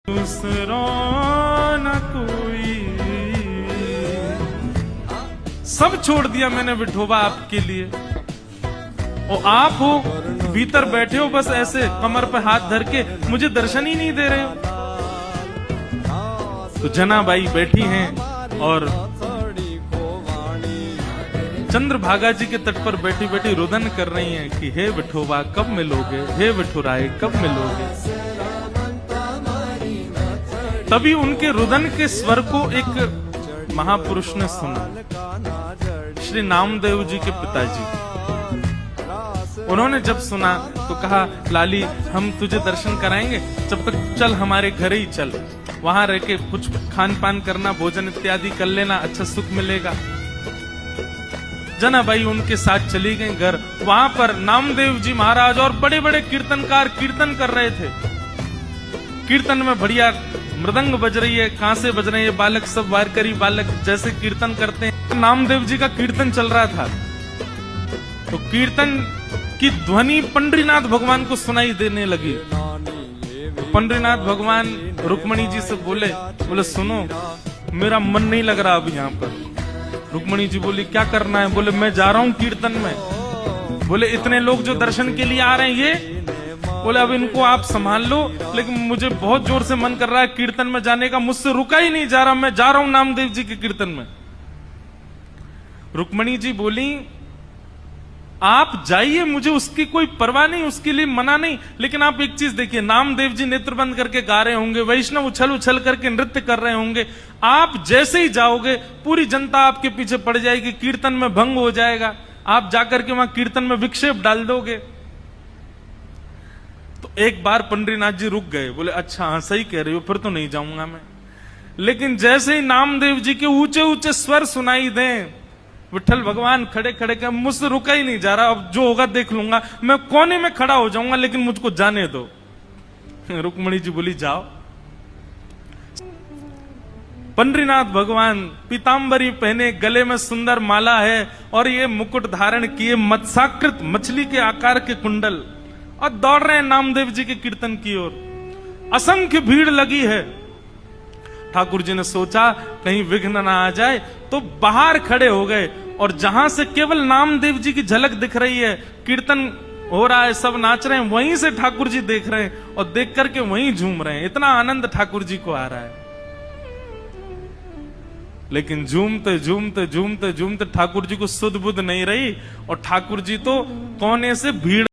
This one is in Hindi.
दूसरो न कोई, सब छोड़ दिया मैंने विठोबा आपके लिए। और आप हो भीतर बैठे हो बस ऐसे कमर पे हाथ धर के, मुझे दर्शन ही नहीं दे रहे हो। तो जनाबाई बैठी हैं और चंद्रभागा जी के तट पर बैठी बैठी रुदन कर रही हैं कि हे विठोबा कब मिलोगे, हे विठुराय कब मिलोगे। तभी उनके रुदन के स्वर को एक महापुरुष ने सुना, श्री नामदेव जी के पिताजी। उन्होंने जब सुना तो कहा, लाली हम तुझे दर्शन कराएंगे, जब तक चल हमारे घर ही चल, वहां रह के कुछ खान पान करना, भोजन इत्यादि कर लेना, अच्छा सुख मिलेगा। जनाबाई उनके साथ चली गई घर। वहां पर नामदेव जी महाराज और बड़े बड़े कीर्तनकार कीर्तन कर रहे थे। कीर्तन में बढ़िया मृदंग बज रही है, कांसे बज रहे हैं, बालक सब वारकरी बालक जैसे कीर्तन करते हैं। नामदेव जी का कीर्तन चल रहा था। तो कीर्तन की ध्वनि पंडरीनाथ भगवान को सुनाई देने लगी। पंडरीनाथ भगवान रुक्मणी जी से बोले सुनो, मेरा मन नहीं लग रहा अब यहाँ पर। रुक्मणी जी बोली क्या करना है? बोले मैं जा रहा हूँ कीर्तन में। बोले इतने लोग जो दर्शन के लिए आ रहे हैं ये? बोले अब इनको आप संभाल लो, लेकिन मुझे बहुत जोर से मन कर रहा है कीर्तन में जाने का, मुझसे रुका ही नहीं जा रहा, मैं जा रहा हूं नामदेव जी के कीर्तन में। रुक्मणी जी बोली आप जाइए, मुझे उसकी कोई परवाह नहीं, उसके लिए मना नहीं, लेकिन आप एक चीज देखिए, नामदेव जी नेत्र बंद करके गा रहे होंगे, वैष्णव उछल उछल करके नृत्य कर रहे होंगे, आप जैसे ही जाओगे पूरी जनता आपके पीछे पड़ जाएगी, कीर्तन में भंग हो जाएगा, आप जाकर के वहां कीर्तन में विक्षेप डाल दोगे। तो एक बार पंडरीनाथ जी रुक गए, बोले अच्छा हाँ सही कह रही हो, फिर तो नहीं जाऊंगा मैं। लेकिन जैसे ही नामदेव जी के ऊंचे ऊंचे स्वर सुनाई दें, विठल भगवान खड़े खड़े के, मुझसे रुका ही नहीं जा रहा, अब जो होगा देख लूंगा, मैं कोने में खड़ा हो जाऊंगा, लेकिन मुझको जाने दो। रुक्मणी जी बोली जाओ। पंडरीनाथ भगवान पीतांबरी पहने, गले में सुंदर माला है और ये मुकुट धारण किए, मत्स्याकृत मछली के आकार के कुंडल, और दौड़ रहे हैं नामदेव जी के कीर्तन की ओर। असंख्य भीड़ लगी है। ठाकुर जी ने सोचा कहीं विघ्न ना आ जाए, तो बाहर खड़े हो गए, और जहां से केवल नामदेव जी की झलक दिख रही है, कीर्तन हो रहा है, सब नाच रहे हैं, वहीं से ठाकुर जी देख रहे हैं और देख करके वहीं झूम रहे हैं। इतना आनंद ठाकुर जी को आ रहा है। लेकिन झूमते झूमते झूमते झूमते ठाकुर जी को सुध बुध नहीं रही, और ठाकुर जी तो कोने से भीड़